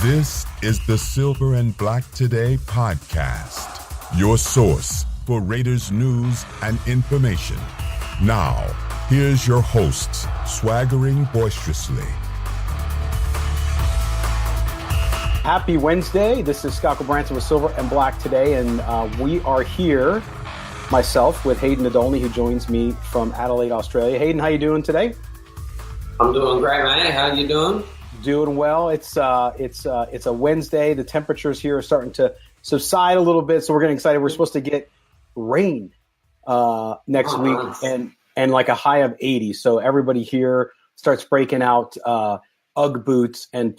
This is the Silver and Black Today podcast, your source for Raiders news and information. Now, here's your hosts, swaggering boisterously. Happy Wednesday. This is Scott Gulbransen with Silver and Black Today, and we are here, myself, with Hayden Nadolny, who joins me from Adelaide, Australia. Hayden, how you doing today? I'm doing great, mate. How you doing? Doing well. It's a Wednesday. The temperatures here are starting to subside a little bit, so we're getting excited. We're supposed to get rain next week and like a high of 80. So everybody here starts breaking out Ugg boots and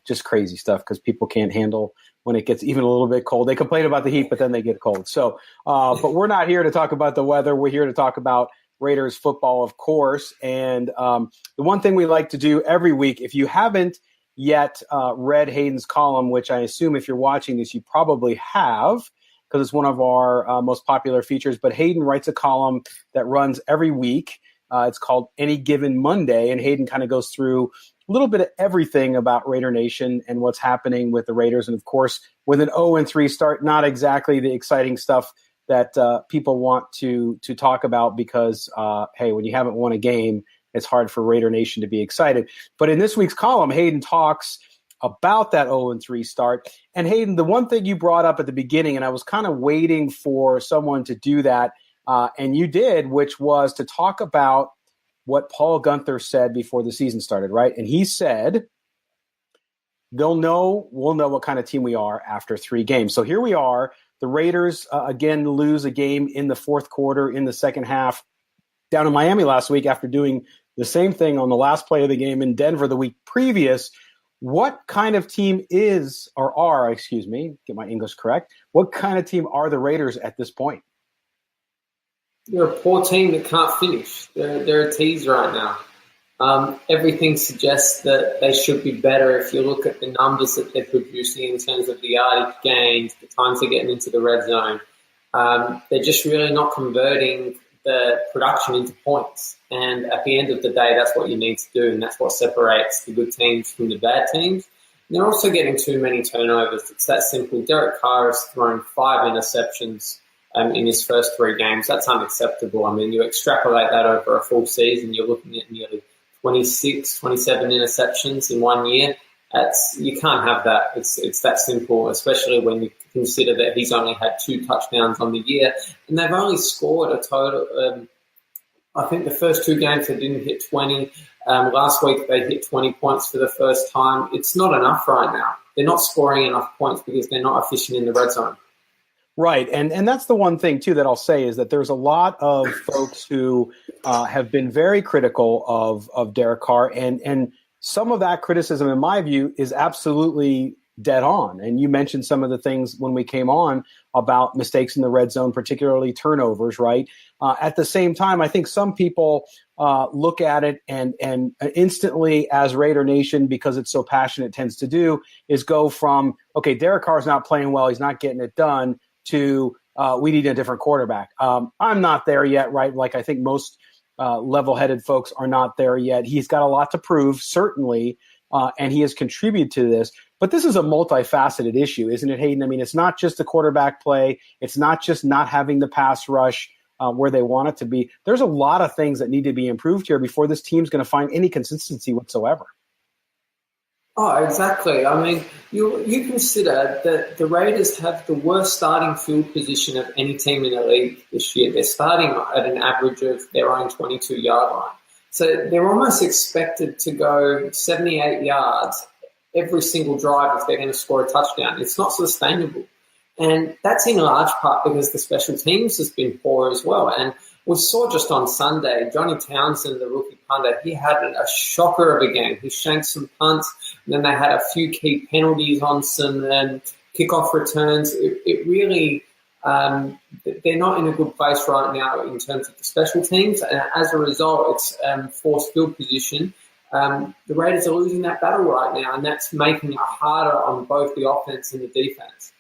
just crazy stuff because people can't handle when it gets even a little bit cold. They complain about the heat, but then they get cold. So, but we're not here to talk about the weather. We're here to talk about Raiders football, of course. And the one thing we like to do every week, if you haven't yet read Hayden's column, which I assume if you're watching this, you probably have, because it's one of our most popular features. But Hayden writes a column that runs every week. It's called Any Given Monday. And Hayden kind of goes through a little bit of everything about Raider Nation and what's happening with the Raiders. And of course, with an 0-3 start, not exactly the exciting stuff that people want to talk about because, hey, when you haven't won a game, it's hard for Raider Nation to be excited. But in this week's column, Hayden talks about that 0-3 start. And Hayden, the one thing you brought up at the beginning, and I was kind of waiting for someone to do that, and you did, which was to talk about what Paul Guenther said before the season started, right? And he said, we'll know what kind of team we are after 3 games. So here we are. The Raiders, again, lose a game in the fourth quarter in the second half down in Miami last week after doing the same thing on the last play of the game in Denver the week previous. What kind of team get my English correct, what kind of team are the Raiders at this point? They're a poor team that can't finish. They're a tease right now. Everything suggests that they should be better if you look at the numbers that they're producing in terms of the yardage gains, the times they're getting into the red zone. They're just really not converting the production into points. And at the end of the day, that's what you need to do, and that's what separates the good teams from the bad teams. And they're also getting too many turnovers. It's that simple. Derek Carr has thrown 5 interceptions in his first 3 games. That's unacceptable. I mean, you extrapolate that over a full season, you're looking at nearly 26, 27 interceptions in 1 year. You can't have that. It's that simple, especially when you consider that he's only had 2 touchdowns on the year. And they've only scored a total, I think the first 2 games they didn't hit 20. Last week they hit 20 points for the first time. It's not enough right now. They're not scoring enough points because they're not efficient in the red zone. Right. And that's the one thing, too, that I'll say is that there's a lot of folks who have been very critical of Derek Carr. And some of that criticism, in my view, is absolutely dead on. And you mentioned some of the things when we came on about mistakes in the red zone, particularly turnovers, right? At the same time, I think some people look at it and instantly, as Raider Nation, because it's so passionate, tends to do, is go from, okay, Derek Carr's not playing well, he's not getting it done, to we need a different quarterback. I'm not there yet, right? Like I think most level-headed folks are not there yet. He's got a lot to prove, certainly, and he has contributed to this. But this is a multifaceted issue, isn't it, Hayden? I mean, it's not just the quarterback play. It's not just not having the pass rush where they want it to be. There's a lot of things that need to be improved here before this team's going to find any consistency whatsoever. Oh, exactly. I mean, you consider that the Raiders have the worst starting field position of any team in the league this year. They're starting at an average of their own 22-yard line. So they're almost expected to go 78 yards every single drive if they're going to score a touchdown. It's not sustainable. And that's in large part because the special teams has been poor as well. And we saw just on Sunday, Johnny Townsend, the rookie punter, he had a shocker of a game. He shanked some punts, and then they had a few key penalties on some kickoff returns. It really, they're not in a good place right now in terms of the special teams. And as a result, it's forced field position. The Raiders are losing that battle right now, and that's making it harder on both the offense and the defense.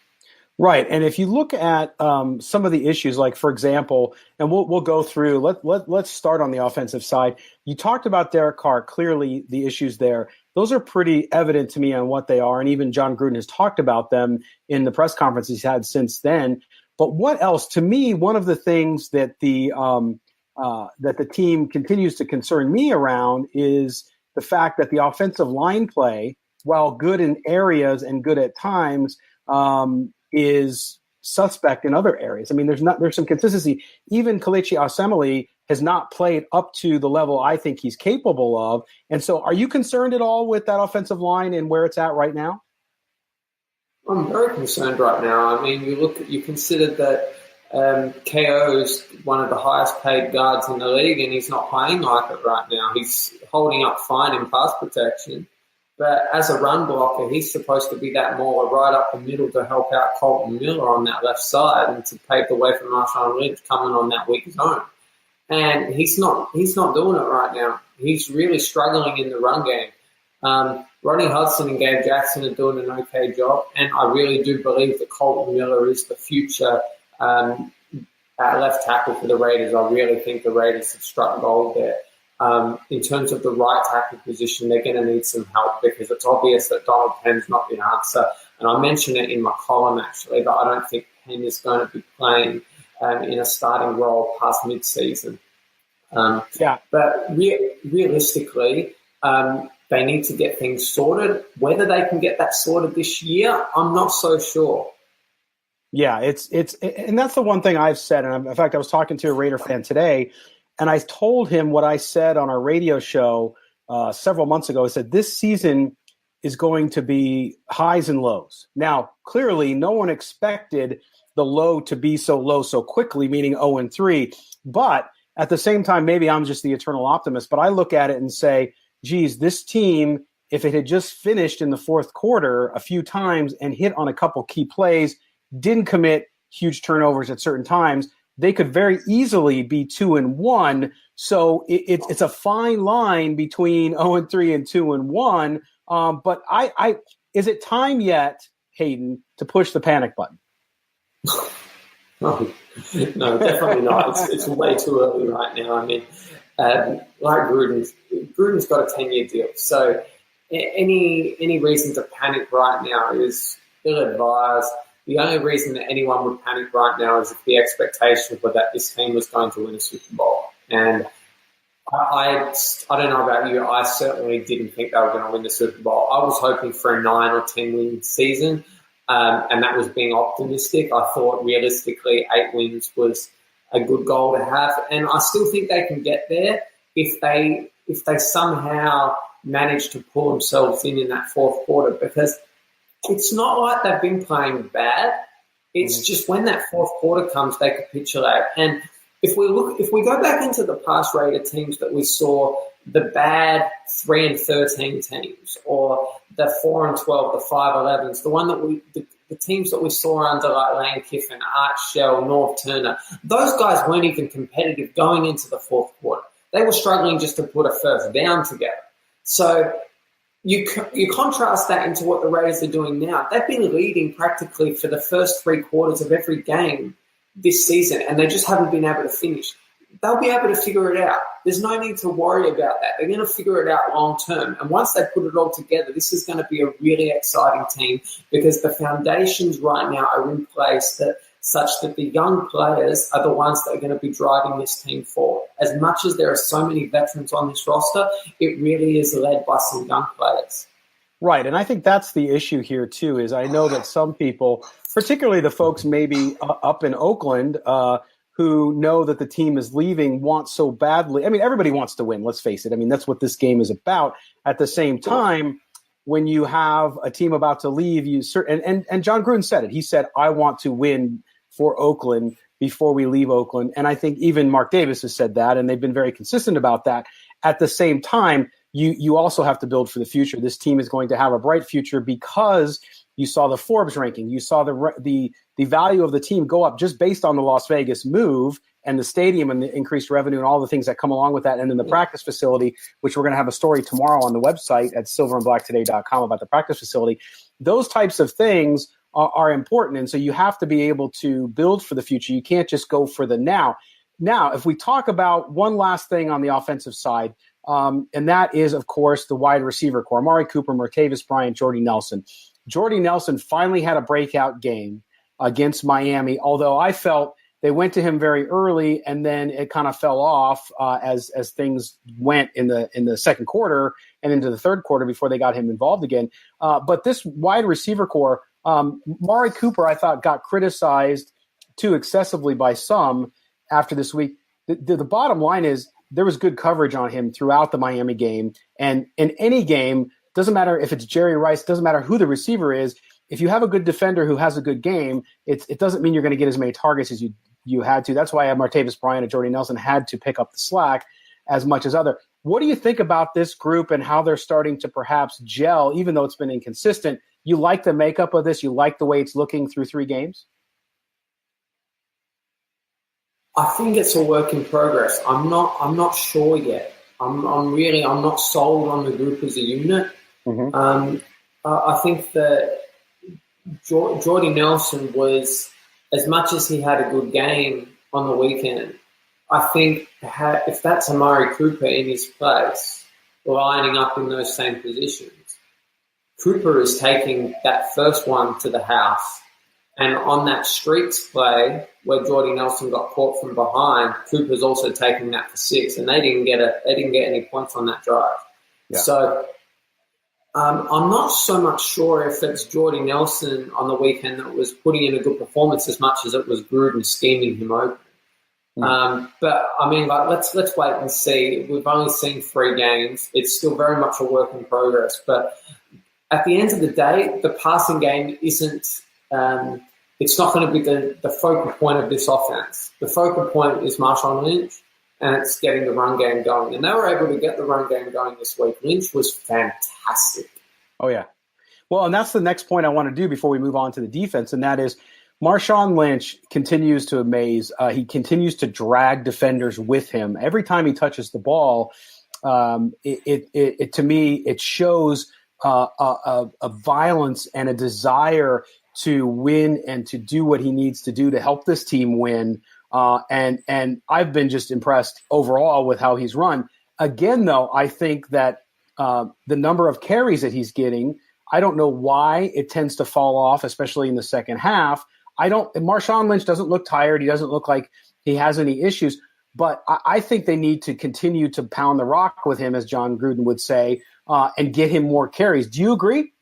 Right, and if you look at some of the issues, like for example, and we'll go through. Let's start on the offensive side. You talked about Derek Carr. Clearly, the issues there; those are pretty evident to me on what they are, and even John Gruden has talked about them in the press conference he's had since then. But what else? To me, one of the things that the team continues to concern me around is the fact that the offensive line play, while good in areas and good at times, is suspect in other areas. I mean, there's some consistency. Even Kelechi Osemele has not played up to the level I think he's capable of. And so are you concerned at all with that offensive line and where it's at right now? I'm very concerned right now. I mean, you consider that KO is one of the highest paid guards in the league, and he's not playing like it right now. He's holding up fine in pass protection. But as a run blocker, he's supposed to be that more right up the middle to help out Colton Miller on that left side and to pave the way for Marshawn Lynch coming on that weak zone. And he's not doing it right now. He's really struggling in the run game. Ronnie Hudson and Gabe Jackson are doing an okay job, and I really do believe that Colton Miller is the future at left tackle for the Raiders. I really think the Raiders have struck gold there. In terms of the right tackle position, they're going to need some help because it's obvious that Donald Penn's not the answer. And I mentioned it in my column, actually, but I don't think Penn is going to be playing in a starting role past mid-season. But realistically, they need to get things sorted. Whether they can get that sorted this year, I'm not so sure. Yeah, and that's the one thing I've said. And in fact, I was talking to a Raider fan today, and I told him what I said on our radio show several months ago. I said, this season is going to be highs and lows. Now, clearly, no one expected the low to be so low so quickly, meaning 0-3. But at the same time, maybe I'm just the eternal optimist, but I look at it and say, geez, this team, if it had just finished in the fourth quarter a few times and hit on a couple key plays, didn't commit huge turnovers at certain times, they could very easily be 2-1. So it's a fine line between 0-3 and 2-1. But is it time yet, Hayden, to push the panic button? No, definitely not. It's way too early right now. I mean, like Gruden's got a 10-year deal. So any reason to panic right now is ill-advised. The only reason that anyone would panic right now is if the expectation was that this team was going to win a Super Bowl. And I don't know about you, I certainly didn't think they were going to win the Super Bowl. I was hoping for a 9 or 10 win season, and that was being optimistic. I thought realistically 8 wins was a good goal to have, and I still think they can get there if they somehow manage to pull themselves in that fourth quarter, because it's not like they've been playing bad. It's just when that fourth quarter comes, they capitulate. And if we go back into the past Raider teams that we saw, the bad 3-13 teams, or the 4-12, the 5-11s, the teams that we saw under like Lane Kiffin, Art Shell, North Turner, those guys weren't even competitive going into the fourth quarter. They were struggling just to put a first down together. So you contrast that into what the Raiders are doing now. They've been leading practically for the first 3 quarters of every game this season, and they just haven't been able to finish. They'll be able to figure it out. There's no need to worry about that. They're going to figure it out long term. And once they put it all together, this is going to be a really exciting team because the foundations right now are in place such that the young players are the ones that are going to be driving this team forward. As much as there are so many veterans on this roster, it really is led by some young players. Right, and I think that's the issue here too, is I know that some people, particularly the folks maybe up in Oakland, who know that the team is leaving, want so badly. I mean, everybody wants to win, let's face it. I mean, that's what this game is about. At the same time, when you have a team about to leave, and John Gruden said it. He said, I want to win for Oakland before we leave Oakland. And I think even Mark Davis has said that, and they've been very consistent about that. At the same time, you also have to build for the future. This team is going to have a bright future because you saw the Forbes ranking. You saw the value of the team go up just based on the Las Vegas move and the stadium and the increased revenue and all the things that come along with that. And then the practice facility, which we're going to have a story tomorrow on the website at silverandblacktoday.com about the practice facility. Those types of things are important. And so you have to be able to build for the future. You can't just go for the now. Now, if we talk about one last thing on the offensive side, and that is, of course, the wide receiver core, Amari Cooper, Martavis Bryant, Jordy Nelson. Jordy Nelson finally had a breakout game against Miami, although I felt they went to him very early and then it kind of fell off as things went in the second quarter and into the third quarter before they got him involved again. But this wide receiver core, Amari Cooper, I thought got criticized too excessively by some after this week. The bottom line is there was good coverage on him throughout the Miami game. And in any game, doesn't matter if it's Jerry Rice, doesn't matter who the receiver is. If you have a good defender who has a good game, it doesn't mean you're going to get as many targets as you had to. That's why Martavis Bryant and Jordy Nelson had to pick up the slack as much as other. What do you think about this group and how they're starting to perhaps gel, even though it's been inconsistent? You like the makeup of this? You like the way it's looking through 3 games? I think it's a work in progress. I'm not sure yet. I'm not sold on the group as a unit. Mm-hmm. I think that Jordy Nelson was, as much as he had a good game on the weekend, I think if that's Amari Cooper in his place, lining up in those same positions, Cooper is taking that first one to the house. And on that streaks play where Jordy Nelson got caught from behind, Cooper's also taking that for 6, and they didn't get any points on that drive. Yeah. So I'm not so much sure if it's Jordy Nelson on the weekend that was putting in a good performance as much as it was Gruden scheming him open. But I mean, let's wait and see. We've only seen 3 games. It's still very much a work in progress. But at the end of the day, the passing game isn't. It's not going to be the focal point of this offense. The focal point is Marshawn Lynch, and it's getting the run game going. And they were able to get the run game going this week. Lynch was fantastic. Oh, yeah. Well, and that's the next point I want to do before we move on to the defense, and that is Marshawn Lynch continues to amaze. He continues to drag defenders with him. Every time he touches the ball, it to me, it shows a violence and a desire to win and to do what he needs to do to help this team win. And I've been just impressed overall with how he's run. Again, though, I think that the number of carries that he's getting, I don't know why it tends to fall off, especially in the second half. Marshawn Lynch doesn't look tired. He doesn't look like he has any issues, but I think they need to continue to pound the rock with him, as John Gruden would say, and get him more carries. Do you agree?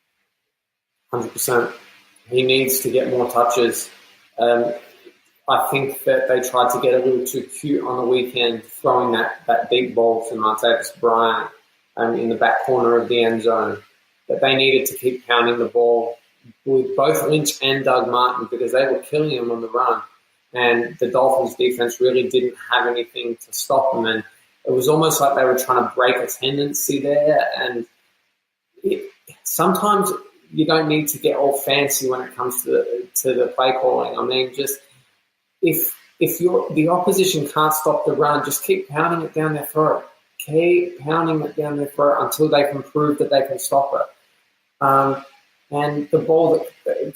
100%. He needs to get more touches. I think that they tried to get a little too cute on the weekend, throwing that deep ball to Martavis Bryant in the back corner of the end zone. But they needed to keep pounding the ball with both Lynch and Doug Martin because they were killing him on the run. And the Dolphins defense really didn't have anything to stop them. And it was almost like they were trying to break a tendency there. And sometimes you don't need to get all fancy when it comes to the play calling. I mean, just if the opposition can't stop the run, just keep pounding it down their throat. Keep pounding it down their throat until they can prove that they can stop it. And the ball,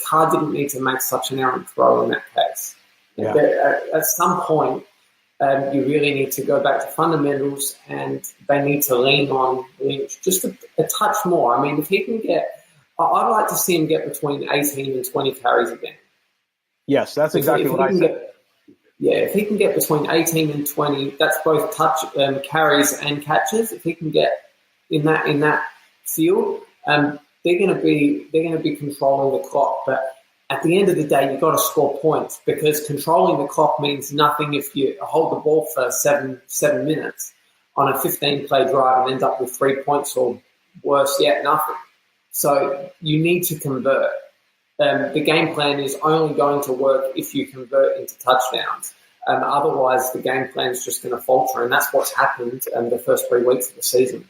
Carr didn't need to make such an errant throw in that case. Yeah. At some point, you really need to go back to fundamentals, and they need to lean on Lynch just a touch more. I mean, if he can I'd like to see him get between 18 and 20 carries a game. Yes, that's exactly what I said. If he can get between 18 and 20, that's both carries and catches. If he can get in that field, they're going to be controlling the clock. But at the end of the day, you've got to score points because controlling the clock means nothing if you hold the ball for seven minutes on a 15-play drive and end up with 3 points or worse yet, nothing. So you need to convert. The game plan is only going to work if you convert into touchdowns. Otherwise, the game plan is just going to falter, and that's what's happened in the first 3 weeks of the season.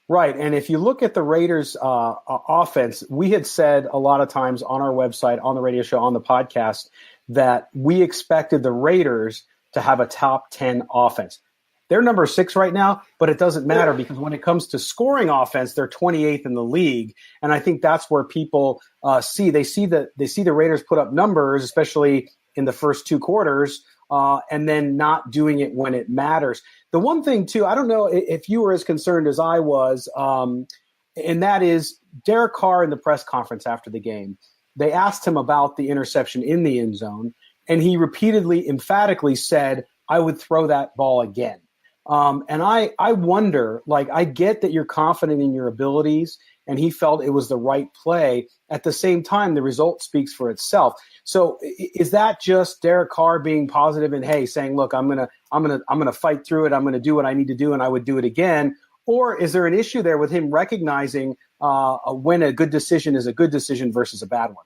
Right, and if you look at the Raiders' offense, we had said a lot of times on our website, on the radio show, on the podcast, that we expected the Raiders to have a top 10 offense. They're number 6 right now, but it doesn't matter because when it comes to scoring offense, they're 28th in the league. And I think that's where people see the Raiders put up numbers, especially in the first 2 quarters, and then not doing it when it matters. The one thing, too, I don't know if you were as concerned as I was, and that is Derek Carr in the press conference after the game. They asked him about the interception in the end zone, and he repeatedly, emphatically said, I would throw that ball again. And I wonder, like, I get that you're confident in your abilities, and he felt it was the right play. At the same time, the result speaks for itself. So is that just Derek Carr being positive and, hey, saying, look, I'm gonna fight through it. I'm going to do what I need to do, and I would do it again. Or is there an issue there with him recognizing when a good decision is a good decision versus a bad one?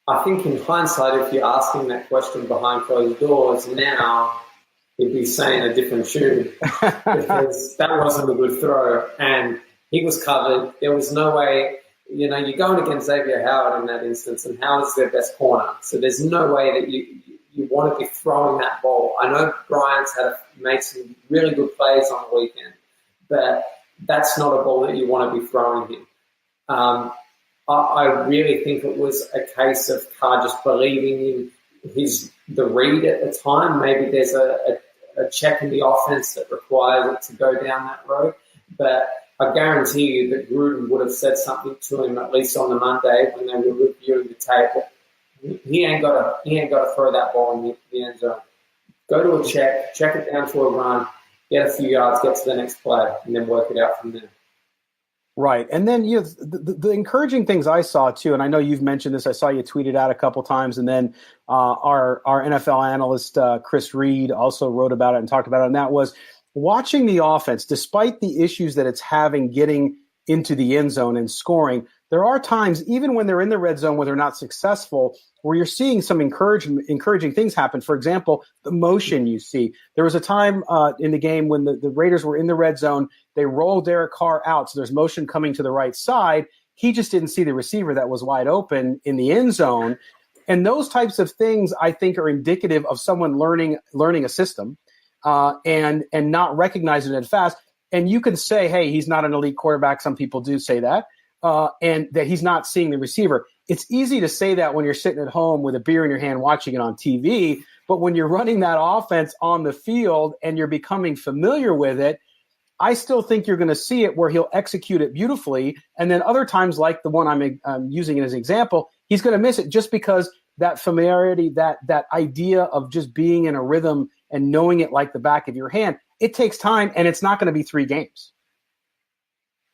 I think in hindsight, if you're asking that question behind closed doors now, he'd be saying a different tune because that wasn't a good throw and he was covered. There was no way, you're going against Xavier Howard in that instance, and Howard's their best corner. So there's no way that you want to be throwing that ball. I know Bryant's made some really good plays on the weekend, but that's not a ball that you want to be throwing him. I really think it was a case of Carr just believing in the read at the time. Maybe there's a check in the offense that requires it to go down that road. But I guarantee you that Gruden would have said something to him, at least on the Monday when they were reviewing the tape. He ain't got to throw that ball in the end zone. Go to a check it down to a run, get a few yards, get to the next play, and then work it out from there. Right. And then the encouraging things I saw, too, and I know you've mentioned this. I saw you tweet it out a couple times, and then our NFL analyst, Chris Reed, also wrote about it and talked about it, and that was watching the offense, despite the issues that it's having getting into the end zone and scoring. There are times, even when they're in the red zone where they're not successful, where you're seeing some encouraging things happen. For example, the motion you see. There was a time in the game when the Raiders were in the red zone. They rolled Derek Carr out, so there's motion coming to the right side. He just didn't see the receiver that was wide open in the end zone. And those types of things, I think, are indicative of someone learning a system and not recognizing it fast. And you can say, hey, he's not an elite quarterback. Some people do say that. And that he's not seeing the receiver. It's easy to say that when you're sitting at home with a beer in your hand watching it on TV, but when you're running that offense on the field and you're becoming familiar with it, I still think you're going to see it where he'll execute it beautifully. And then other times, like the one I'm using as an example, he's going to miss it just because that familiarity, that idea of just being in a rhythm and knowing it like the back of your hand, it takes time, and it's not going to be 3 games.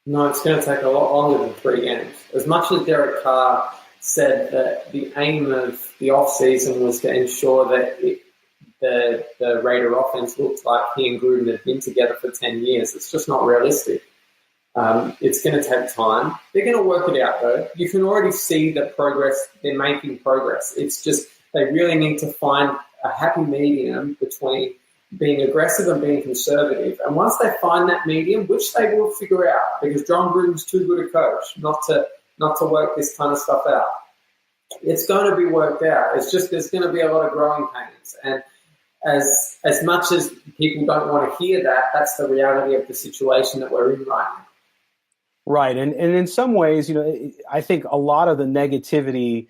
No, it's going to take a lot longer than 3 games. As much as Derek Carr said that the aim of the offseason was to ensure that the Raider offense looked like he and Gruden had been together for 10 years, it's just not realistic. It's going to take time. They're going to work it out, though. You can already see the progress. They're making progress. It's just they really need to find a happy medium between being aggressive and being conservative. And once they find that medium, which they will figure out, because John Gruden's too good a coach not to work this kind of stuff out. It's going to be worked out. It's just there's going to be a lot of growing pains. And as much as people don't want to hear that, that's the reality of the situation that we're in right now. Right. And in some ways, I think a lot of the negativity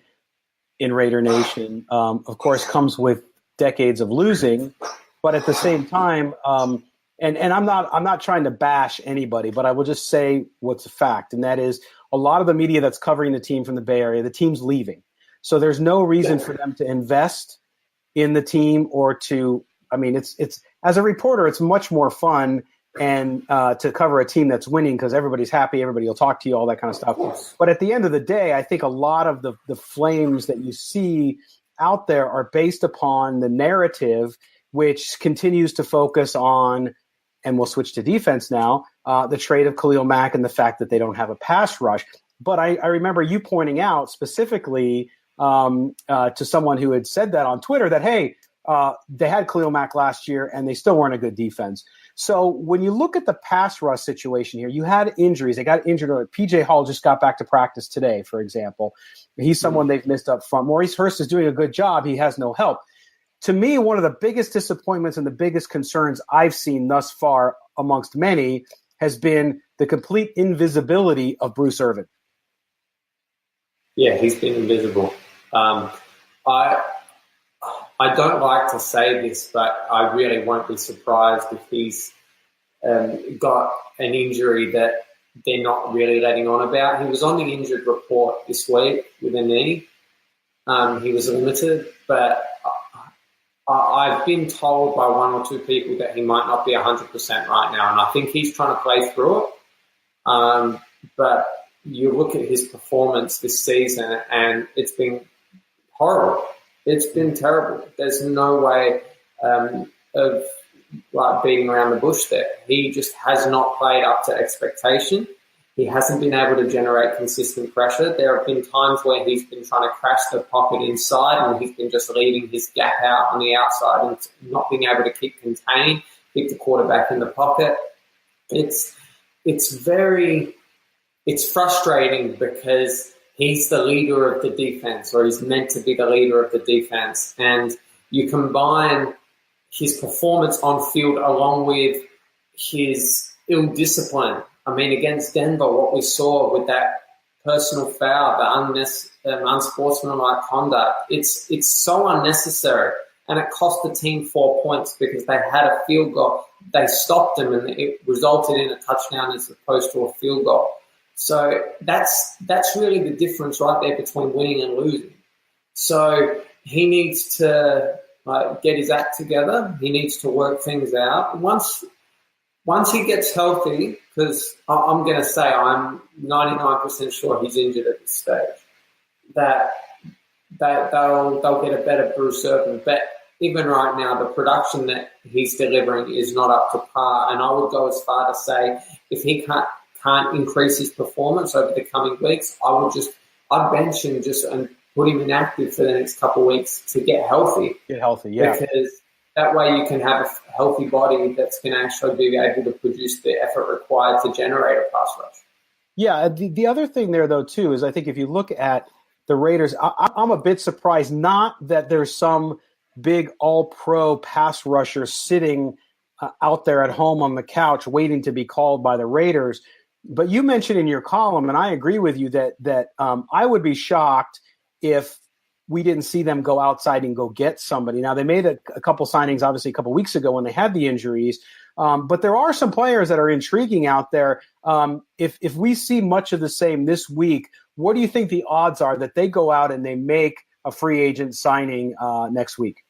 in Raider Nation, of course, comes with decades of losing. But at the same time, and I'm not trying to bash anybody, but I will just say what's a fact, and that is a lot of the media that's covering the team from the Bay Area, the team's leaving. So there's no reason for them to invest in the team or to. I mean, it's as a reporter, it's much more fun and to cover a team that's winning because everybody's happy, everybody will talk to you, all that kind of stuff. But at the end of the day, I think a lot of the flames that you see out there are based upon the narrative, which continues to focus on, and we'll switch to defense now, the trade of Khalil Mack and the fact that they don't have a pass rush. But I remember you pointing out specifically to someone who had said that on Twitter that, hey, they had Khalil Mack last year and they still weren't a good defense. So when you look at the pass rush situation here, you had injuries. They got injured. P.J. Hall just got back to practice today, for example. He's someone they've missed up front. Maurice Hurst is doing a good job. He has no help. to me, one of the biggest disappointments and the biggest concerns I've seen thus far amongst many has been the complete invisibility of Bruce Irvin. Yeah, he's been invisible. I don't like to say this, but I really won't be surprised if he's got an injury that they're not really letting on about. He was on the injured report this week with a knee. He was limited, but I've been told by one or two people that he might not be 100% right now, and I think he's trying to play through it. But you look at his performance this season, and it's been horrible. It's been terrible. There's no way of beating around the bush there. He just has not played up to expectation. He hasn't been able to generate consistent pressure. There have been times where he's been trying to crash the pocket inside, and he's been just leaving his gap out on the outside and not being able to keep contained, keep the quarterback in the pocket. It's frustrating because he's the leader of the defense, or he's meant to be the leader of the defense. And you combine his performance on field along with his ill discipline. I mean, against Denver, what we saw with that personal foul, the unsportsmanlike conduct, it's so unnecessary. And it cost the team 4 points because they had a field goal. They stopped them, and it resulted in a touchdown as opposed to a field goal. So that's really the difference right there between winning and losing. So he needs to get his act together. He needs to work things out. Once he gets healthy, because I'm going to say I'm 99% sure he's injured at this stage, that they'll get a better Bruce Irvin. But even right now, the production that he's delivering is not up to par. And I would go as far to say if he can't increase his performance over the coming weeks, I'd bench him and put him inactive for the next couple of weeks to get healthy. Get healthy, yeah. Because that way you can have a healthy body that's going to actually be able to produce the effort required to generate a pass rush. Yeah, the other thing there, though, too, is I think if you look at the Raiders, I'm a bit surprised, not that there's some big all-pro pass rusher sitting out there at home on the couch waiting to be called by the Raiders. But you mentioned in your column, and I agree with you, that I would be shocked if we didn't see them go outside and go get somebody. Now, they made a couple signings, obviously, a couple weeks ago when they had the injuries. But there are some players that are intriguing out there. If we see much of the same this week, what do you think the odds are that they go out and they make a free agent signing next week?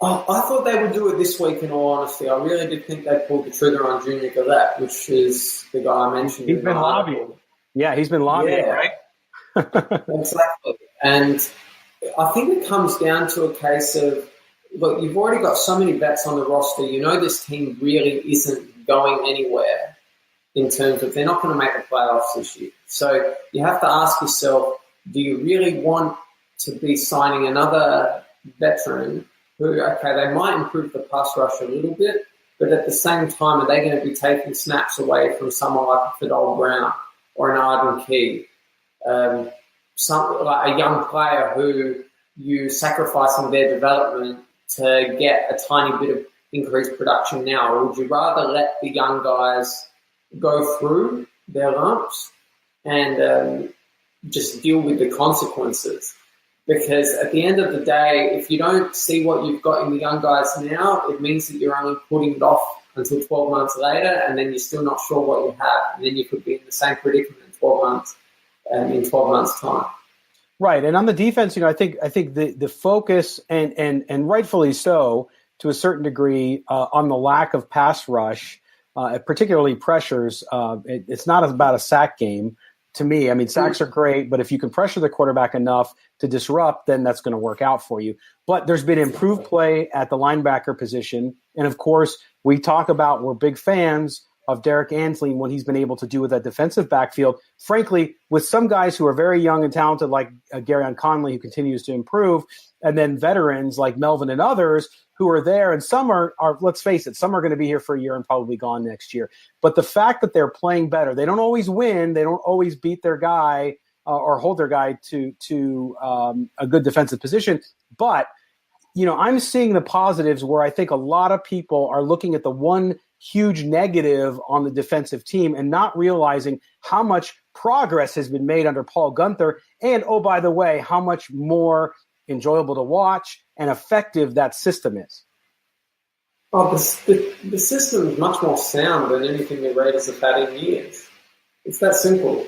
I thought they would do it this week, in all honesty. I really did think they pulled the trigger on Junior Gillette, which is the guy I mentioned. He's been lobbying. Yeah, he's been lobbying, right? Exactly. And I think it comes down to a case of, look, you've already got so many vets on the roster. You know this team really isn't going anywhere in terms of they're not going to make the playoffs this year. So you have to ask yourself, do you really want to be signing another veteran who, okay, they might improve the pass rush a little bit, but at the same time, are they going to be taking snaps away from someone like Fidel Brown or an Arden Key? Like a young player who you sacrificing their development to get a tiny bit of increased production now? Or would you rather let the young guys go through their lumps and just deal with the consequences? Because at the end of the day, if you don't see what you've got in the young guys now, it means that you're only putting it off until 12 months later, and then you're still not sure what you have. And then you could be in the same predicament in 12 months' time. Right. And on the defense, I think the focus and rightfully so to a certain degree on the lack of pass rush, particularly pressures. It's not about a sack game to me. I mean, sacks are great, but if you can pressure the quarterback enough to disrupt, then that's going to work out for you. But there's been improved play at the linebacker position. And of course, we're big fans of Derek Ansley and what he's been able to do with that defensive backfield. Frankly, with some guys who are very young and talented, like Garyon Conley, who continues to improve, and then veterans like Melvin and others who are there, and some are let's face it, some are going to be here for a year and probably gone next year. But the fact that they're playing better, they don't always win, they don't always beat their guy or hold their guy to a good defensive position. But, I'm seeing the positives where I think a lot of people are looking at the one huge negative on the defensive team and not realizing how much progress has been made under Paul Gunther. And, oh, by the way, how much more enjoyable to watch and effective that system is. Oh, the system is much more sound than anything the Raiders have had in years. It's that simple.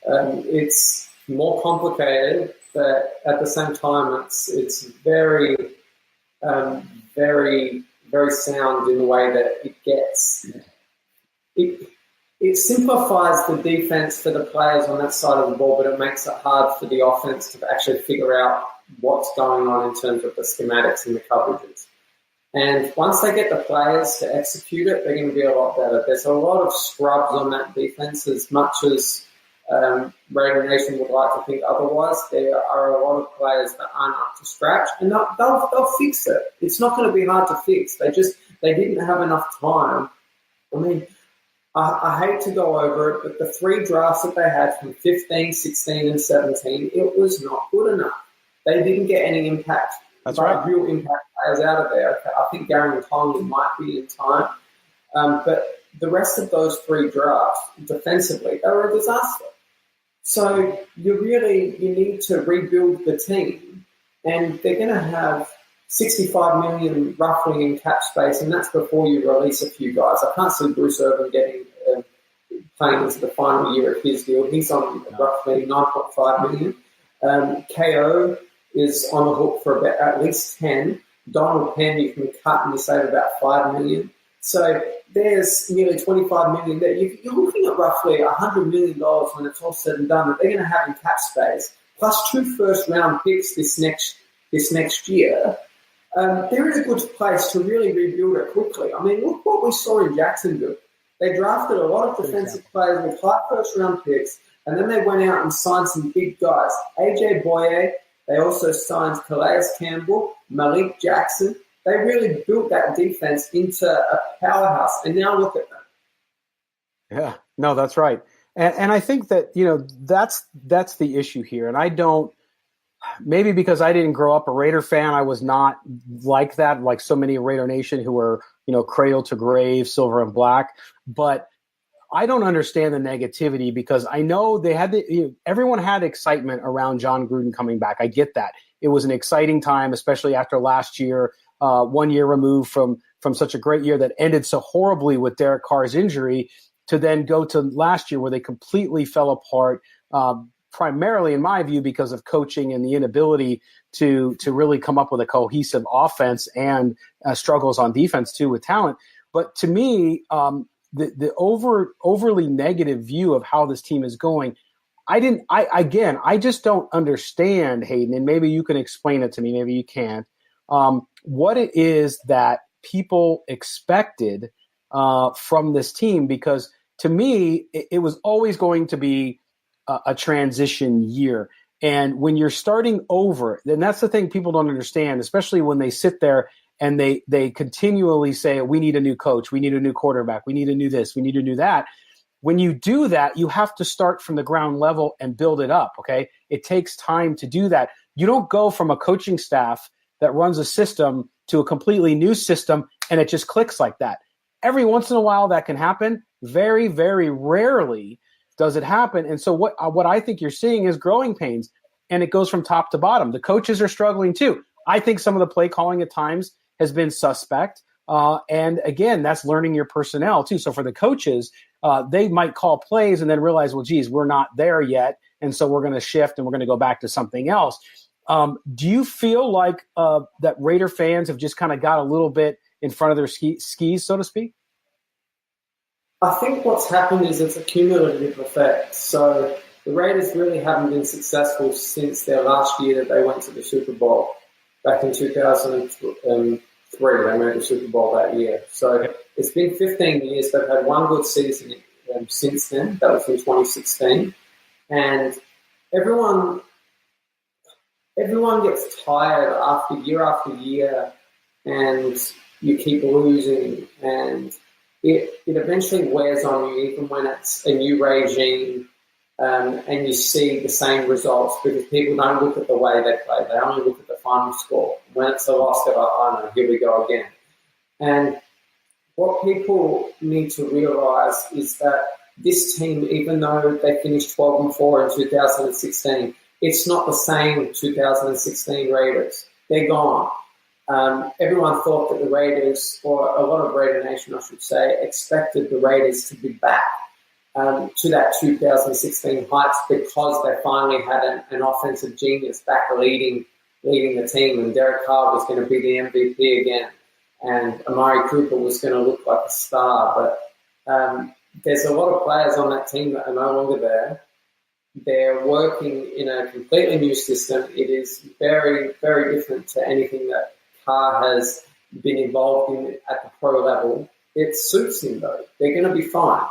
It's more complicated, but at the same time, it's very, very, very sound in the way that it gets. It simplifies the defense for the players on that side of the ball, but it makes it hard for the offense to actually figure out what's going on in terms of the schematics and the coverages. And once they get the players to execute it, they're going to be a lot better. There's a lot of scrubs on that defense, as much as Raider Nation would like to think otherwise. There are a lot of players that aren't up to scratch, and they'll fix it. It's not going to be hard to fix. They didn't have enough time. I mean, I hate to go over it, but the 3 drafts that they had from 15, 16, and 17, it was not good enough. They didn't get any impact. That's right. Real impact players out of there. I think Gary McCollum might be in time. But the rest of those 3 drafts, defensively, they were a disaster. So you need to rebuild the team. And they're going to have $65 million roughly in cap space, and that's before you release a few guys. I can't see Bruce Irvin playing into the final year of his deal. He's on roughly $9.5 million. KO is on the hook for about at least 10. Donald Penn you can cut and you save about $5 million. So there's nearly $25 million there. You're looking at roughly $100 million when it's all said and done that they're going to have in cap space, plus 2 first-round picks this next year. They're in a good place to really rebuild it quickly. I mean, look what we saw in Jacksonville. They drafted a lot of defensive players with high first-round picks, and then they went out and signed some big guys. A.J. Boye, they also signed Calais Campbell, Malik Jackson. They really built that defense into a powerhouse, and now look at them. Yeah, no, that's right. And I think that, that's the issue here. And I don't, maybe because I didn't grow up a Raider fan, I was not like that, like so many Raider Nation who were, cradle to grave, silver and black. But I don't understand the negativity because I know they had everyone had excitement around John Gruden coming back. I get that. It was an exciting time, especially after last year, 1 year removed from such a great year that ended so horribly with Derek Carr's injury, to then go to last year where they completely fell apart, primarily, in my view, because of coaching and the inability to really come up with a cohesive offense and struggles on defense, too, with talent. But to me, the overly negative view of how this team is going, I just don't understand, Hayden, and maybe you can explain it to me, maybe you can't, what it is that people expected from this team, because to me, it was always going to be a transition year. And when you're starting over, then that's the thing people don't understand, especially when they sit there and they continually say, we need a new coach, we need a new quarterback, we need to do this, we need to do that. When you do that, you have to start from the ground level and build it up, okay? It takes time to do that. You don't go from a coaching staff that runs a system to a completely new system and it just clicks like that. Every once in a while that can happen. Very, very rarely does it happen. And so what I think you're seeing is growing pains, and it goes from top to bottom. The coaches are struggling too. I think some of the play calling at times has been suspect. And again, that's learning your personnel too. So for the coaches, they might call plays and then realize, well, geez, we're not there yet. And so we're going to shift and we're going to go back to something else. Do you feel like that Raider fans have just kind of got a little bit in front of their skis, so to speak? I think what's happened is it's a cumulative effect. So the Raiders really haven't been successful since their last year that they went to the Super Bowl. Back in 2003, they made the Super Bowl that year. So it's been 15 years. They've had one good season since then. That was in 2016. And everyone gets tired after year, and you keep losing, and it eventually wears on you, even when it's a new regime and you see the same results because people don't look at the way they play. They only look at the final score. When it's a loss, they're like, oh no, here we go again. And what people need to realise is that this team, even though they finished 12-4 in 2016, it's not the same 2016 Raiders. They're gone. Everyone thought that the Raiders, or a lot of Raider Nation, I should say, expected the Raiders to be back to that 2016 heights because they finally had an offensive genius back leading the team, and Derek Carr was going to be the MVP again, and Amari Cooper was going to look like a star. But there's a lot of players on that team that are no longer there. They're working in a completely new system. It is very, very different to anything that Carr has been involved in at the pro level. It suits him, though. They're going to be fine.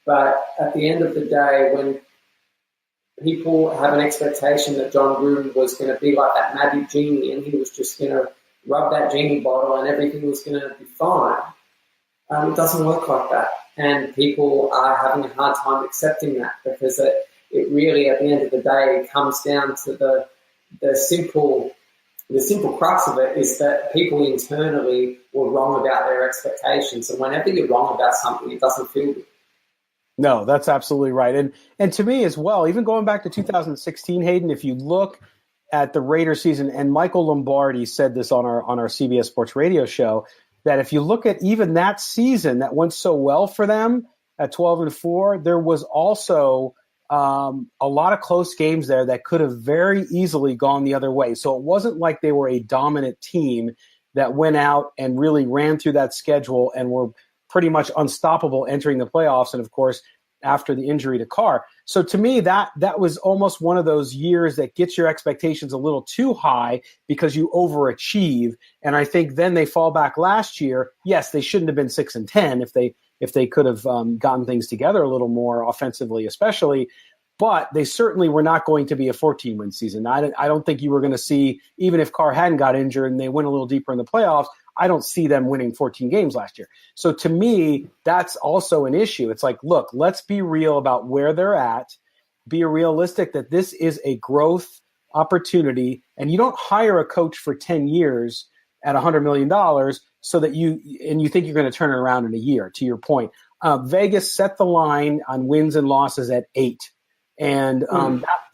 But at the end of the day, when people have an expectation that John Gruden was going to be like that magic genie and he was just going to rub that genie bottle and everything was going to be fine, it doesn't work like that. And people are having a hard time accepting that because it really, at the end of the day, comes down to the simple crux of it is that people internally were wrong about their expectations. And whenever you're wrong about something, it doesn't feel good. No, that's absolutely right. And to me as well, even going back to 2016, Hayden, if you look at the Raiders season, and Michael Lombardi said this on our CBS Sports Radio show, that if you look at even that season that went so well for them at 12-4, there was also a lot of close games there that could have very easily gone the other way. So it wasn't like they were a dominant team that went out and really ran through that schedule and were pretty much unstoppable entering the playoffs. And of course, after the injury to Carr. So to me, that was almost one of those years that gets your expectations a little too high because you overachieve. And I think then they fall back last year. Yes, they shouldn't have been 6-10 if they could have gotten things together a little more offensively, especially. But they certainly were not going to be a 14-win season. I don't think you were going to see, even if Carr hadn't got injured and they went a little deeper in the playoffs, I don't see them winning 14 games last year. So to me, that's also an issue. It's like, look, let's be real about where they're at, be realistic that this is a growth opportunity, and you don't hire a coach for 10 years at $100 million so that you think you're going to turn it around in a year, to your point. Vegas set the line on wins and losses at 8. And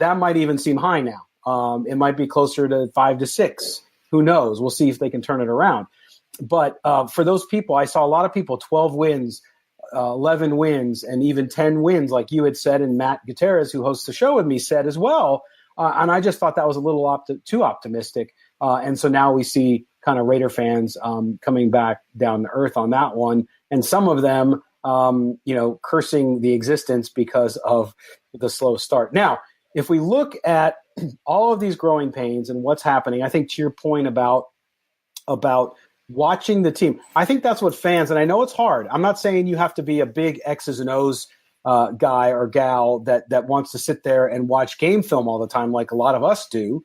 that might even seem high now. It might be closer to 5-6. Who knows? We'll see if they can turn it around. But for those people, I saw a lot of people, 12 wins, 11 wins, and even 10 wins, like you had said, and Matt Gutierrez, who hosts the show with me, said as well. And I just thought that was a little too optimistic. And so now we see kind of Raider fans coming back down to earth on that one. And some of them, cursing the existence because of the slow start. Now, if we look at all of these growing pains and what's happening, I think to your point about watching the team, I think that's what fans, and I know it's hard. I'm not saying you have to be a big X's and O's guy or gal that wants to sit there and watch game film all the time like a lot of us do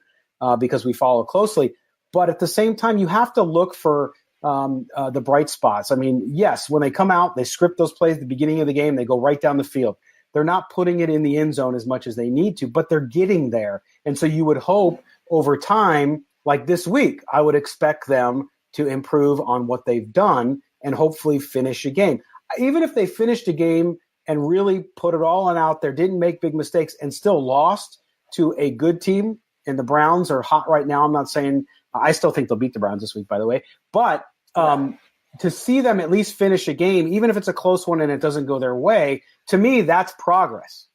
because we follow closely. But at the same time, you have to look for the bright spots. I mean, yes, when they come out, they script those plays at the beginning of the game, they go right down the field. They're not putting it in the end zone as much as they need to, but they're getting there. And so you would hope over time, like this week, I would expect them to improve on what they've done and hopefully finish a game. Even if they finished a game and really put it all on out there, didn't make big mistakes, and still lost to a good team, and the Browns are hot right now. I'm not saying – I still think they'll beat the Browns this week, by the way. But to see them at least finish a game, even if it's a close one and it doesn't go their way, to me, that's progress.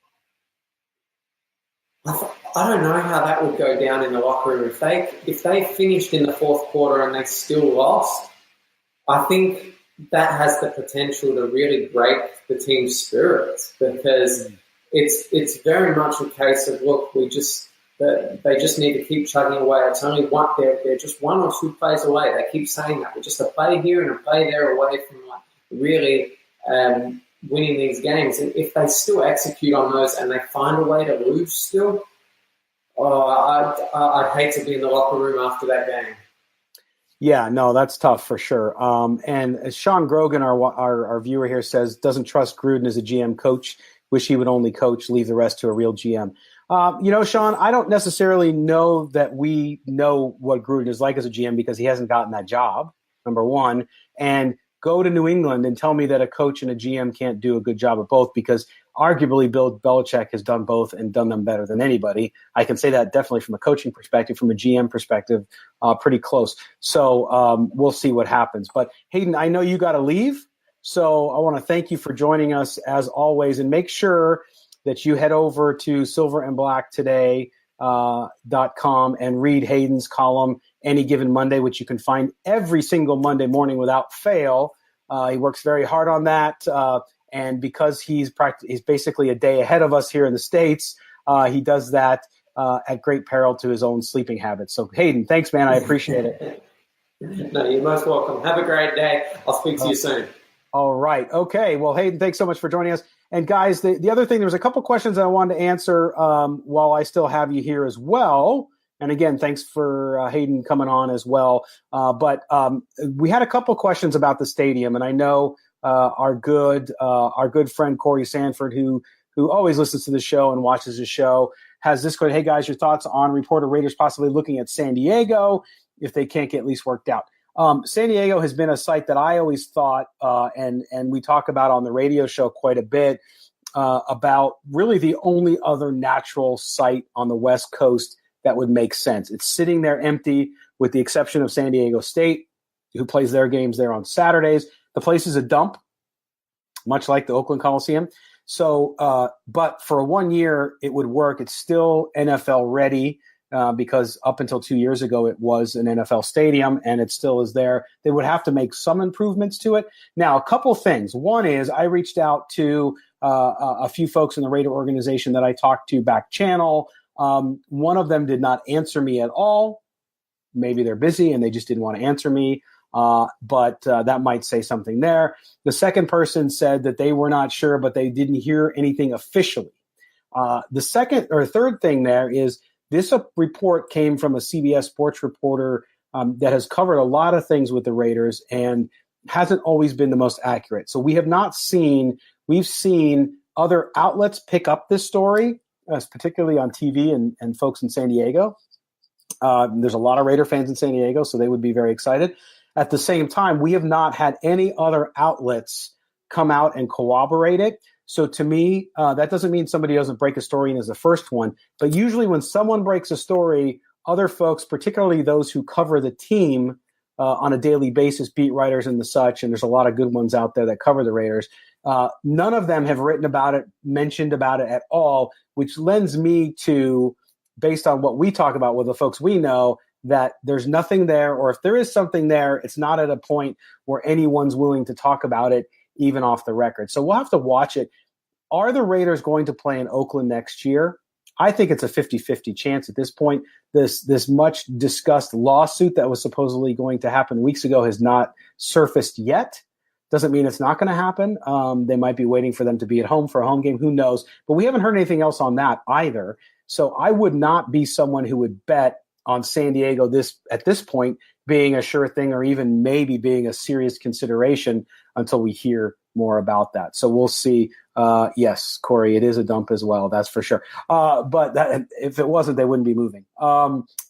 I don't know how that would go down in the locker room. If they finished in the fourth quarter and they still lost, I think that has the potential to really break the team's spirits because it's very much a case of, look, they just need to keep chugging away. It's only one. They're just one or two plays away. They keep saying that. We're just a play here and a play there away from really winning these games. And if they still execute on those and they find a way to lose still, I'd hate to be in the locker room after that game. Yeah, no, that's tough for sure. And as Sean Grogan, our viewer here, says, doesn't trust Gruden as a GM coach. wish he would only coach, leave the rest to a real GM. Sean, I don't necessarily know that we know what Gruden is like as a GM because he hasn't gotten that job, number one. And go to New England and tell me that a coach and a GM can't do a good job of both, because arguably Bill Belichick has done both and done them better than anybody. I can say that definitely from a coaching perspective, from a GM perspective, pretty close. So we'll see what happens. But Hayden, I know you got to leave. So I want to thank you for joining us as always, and make sure that you head over to silverandblacktoday.com and read Hayden's column Any Given Monday, which you can find every single Monday morning without fail. He works very hard on that. And because he's basically a day ahead of us here in the States, he does that at great peril to his own sleeping habits. So Hayden, thanks, man. I appreciate it. No, you're most welcome. Have a great day. I'll speak to you soon. All right. Okay. Well, Hayden, thanks so much for joining us. And guys, the other thing, there was a couple questions that I wanted to answer while I still have you here as well. And again, thanks for Hayden coming on as well. But we had a couple questions about the stadium, and I know our good friend Corey Sanford, who always listens to the show and watches the show, has this question. Hey guys, your thoughts on reporter Raiders possibly looking at San Diego if they can't get lease worked out? San Diego has been a site that I always thought, and we talk about on the radio show quite a bit, about really the only other natural site on the West Coast that would make sense. It's sitting there empty with the exception of San Diego State, who plays their games there on Saturdays. The place is a dump, much like the Oakland Coliseum. So, but for 1 year, it would work. It's still NFL ready. Because up until 2 years ago, it was an NFL stadium, and it still is there. They would have to make some improvements to it. Now, a couple things. One is I reached out to a few folks in the Raider organization that I talked to back channel. One of them did not answer me at all. Maybe they're busy and they just didn't want to answer me. But that might say something there. The second person said that they were not sure, but they didn't hear anything officially. The second or third thing there is, this report came from a CBS Sports reporter that has covered a lot of things with the Raiders and hasn't always been the most accurate. So we've seen other outlets pick up this story, particularly on TV and folks in San Diego. There's a lot of Raider fans in San Diego, so they would be very excited. At the same time, we have not had any other outlets come out and corroborate it. So to me, that doesn't mean somebody doesn't break a story and is the first one. But usually when someone breaks a story, other folks, particularly those who cover the team on a daily basis, beat writers and the such, and there's a lot of good ones out there that cover the Raiders, none of them have written about it, mentioned about it at all, which lends me to, based on what we talk about with the folks we know, that there's nothing there, or if there is something there, it's not at a point where anyone's willing to talk about it, even off the record. So we'll have to watch it. Are the Raiders going to play in Oakland next year? I think it's a 50-50 chance at this point. This much discussed lawsuit that was supposedly going to happen weeks ago has not surfaced yet. Doesn't mean it's not going to happen. They might be waiting for them to be at home for a home game. Who knows? But we haven't heard anything else on that either. So I would not be someone who would bet on San Diego at this point being a sure thing, or even maybe being a serious consideration until we hear more about that. So we'll see. Yes, Corey, it is a dump as well. That's for sure. But if it wasn't, they wouldn't be moving.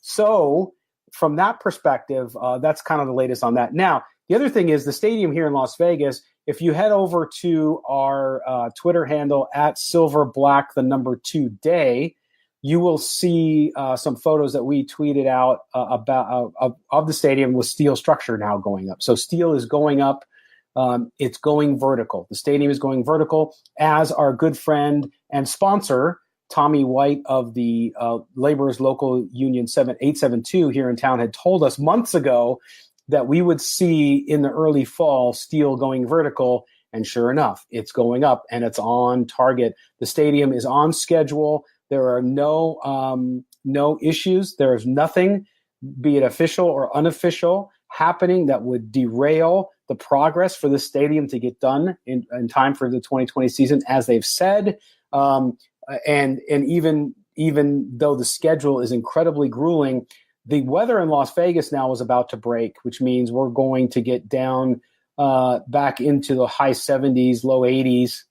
So from that perspective, that's kind of the latest on that. Now, the other thing is the stadium here in Las Vegas. If you head over to our Twitter handle at silverblack2day, you will see some photos that we tweeted out about of the stadium with steel structure now going up. So steel is going up. It's going vertical. The stadium is going vertical, as our good friend and sponsor, Tommy White of the Laborers Local Union 872 here in town, had told us months ago that we would see in the early fall steel going vertical. And sure enough, it's going up and it's on target. The stadium is on schedule. There are no issues. There is nothing, be it official or unofficial, happening that would derail the progress for the stadium to get done in time for the 2020 season, as they've said. And even though the schedule is incredibly grueling, the weather in Las Vegas now is about to break, which means we're going to get down back into the high 70s, low 80s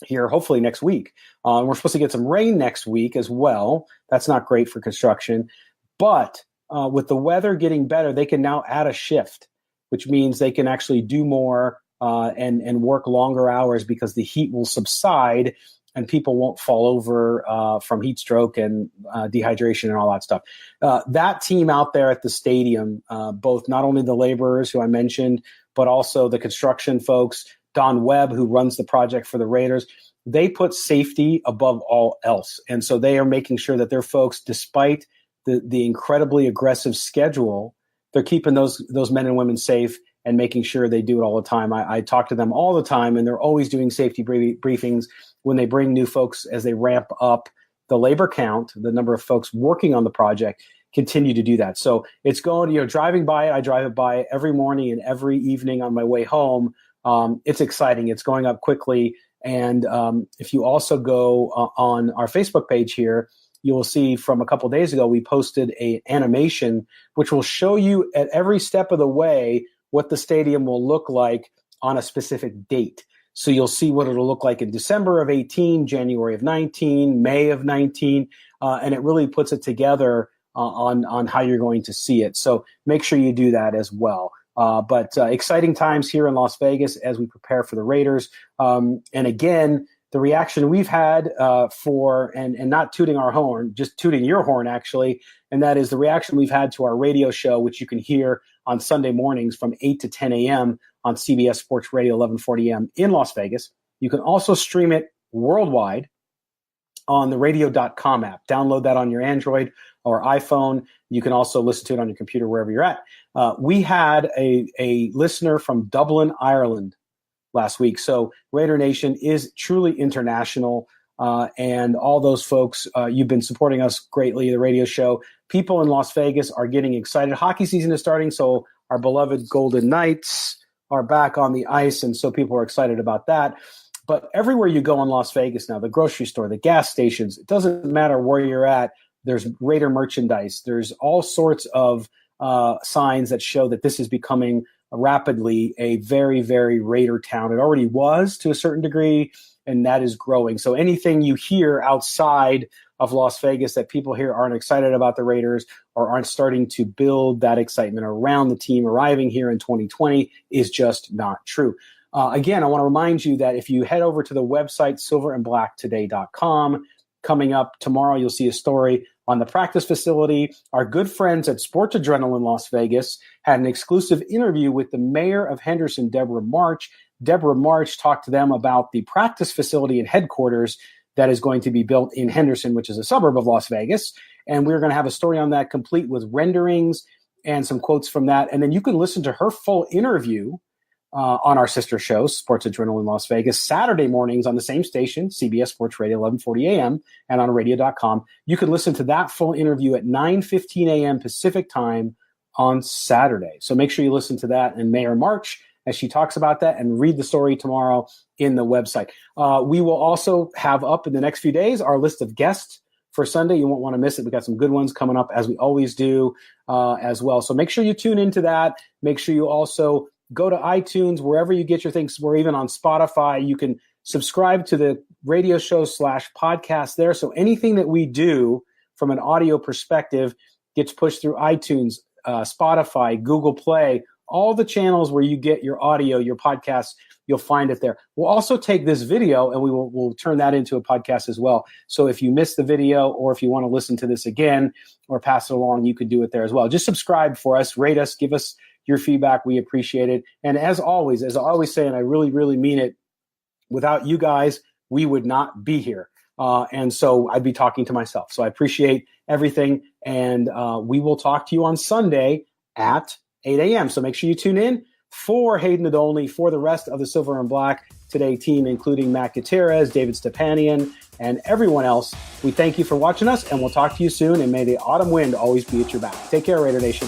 here, hopefully next week. We're supposed to get some rain next week as well. That's not great for construction. But with the weather getting better, they can now add a shift, which means they can actually do more and work longer hours because the heat will subside and people won't fall over from heat stroke and dehydration and all that stuff. That team out there at the stadium, both not only the laborers who I mentioned, but also the construction folks, Don Webb, who runs the project for the Raiders, they put safety above all else. And so they are making sure that their folks, despite the incredibly aggressive schedule, they're keeping those men and women safe and making sure they do it all the time. I talk to them all the time, and they're always doing safety briefings when they bring new folks as they ramp up the labor count, the number of folks working on the project, continue to do that. So it's going, driving by it. I drive it by every morning and every evening on my way home. It's exciting. It's going up quickly. And if you also go on our Facebook page here, you will see from a couple of days ago, we posted an animation which will show you at every step of the way what the stadium will look like on a specific date. So you'll see what it'll look like in December of 18, January of 19, May of 19, and it really puts it together on how you're going to see it. So make sure you do that as well. But exciting times here in Las Vegas as we prepare for the Raiders. And again, the reaction we've had and not tooting our horn, just tooting your horn actually, and that is the reaction we've had to our radio show, which you can hear on Sunday mornings from 8 to 10 a.m. on CBS Sports Radio 1140 a.m. in Las Vegas. You can also stream it worldwide on the radio.com app. Download that on your Android or iPhone. You can also listen to it on your computer wherever you're at. We had a listener from Dublin, Ireland last week. So Raider Nation is truly international. And all those folks, you've been supporting us greatly, the radio show. People in Las Vegas are getting excited. Hockey season is starting, so our beloved Golden Knights are back on the ice, and so people are excited about that. But everywhere you go in Las Vegas now, the grocery store, the gas stations, it doesn't matter where you're at, there's Raider merchandise. There's all sorts of signs that show that this is becoming rapidly a very, very Raider town. It already was to a certain degree, and that is growing. So anything you hear outside of Las Vegas that people here aren't excited about the Raiders or aren't starting to build that excitement around the team arriving here in 2020 is just not true. Again, I want to remind you that if you head over to the website silverandblacktoday.com, coming up tomorrow, you'll see a story on the practice facility. Our good friends at Sports Adrenaline Las Vegas had an exclusive interview with the mayor of Henderson, Deborah March. Deborah March talked to them about the practice facility and headquarters that is going to be built in Henderson, which is a suburb of Las Vegas. And we're going to have a story on that complete with renderings and some quotes from that. And then you can listen to her full interview on our sister show, Sports Adrenaline Las Vegas, Saturday mornings on the same station, CBS Sports Radio, 1140 a.m., and on radio.com. You can listen to that full interview at 9:15 a.m. Pacific time on Saturday. So make sure you listen to that and Mayor March as she talks about that, and read the story tomorrow in the website. We will also have up in the next few days our list of guests for Sunday. You won't want to miss it. We got some good ones coming up, as we always do as well. So make sure you tune into that. Make sure you also go to iTunes, wherever you get your things. We're even on Spotify. You can subscribe to the radio show /podcast there. So anything that we do from an audio perspective gets pushed through iTunes, Spotify, Google Play, all the channels where you get your audio, your podcasts, you'll find it there. We'll also take this video and we'll turn that into a podcast as well. So if you missed the video or if you want to listen to this again or pass it along, you could do it there as well. Just subscribe for us, rate us, give us your feedback. We appreciate it. And as always say, and I really, really mean it, without you guys, we would not be here. And so I'd be talking to myself. So I appreciate everything. And we will talk to you on Sunday at 8 a.m. So make sure you tune in for Hayden Nadolny, for the rest of the Silver and Black Today team, including Matt Gutierrez, David Stepanian, and everyone else. We thank you for watching us, and we'll talk to you soon. And may the autumn wind always be at your back. Take care, Raider Nation.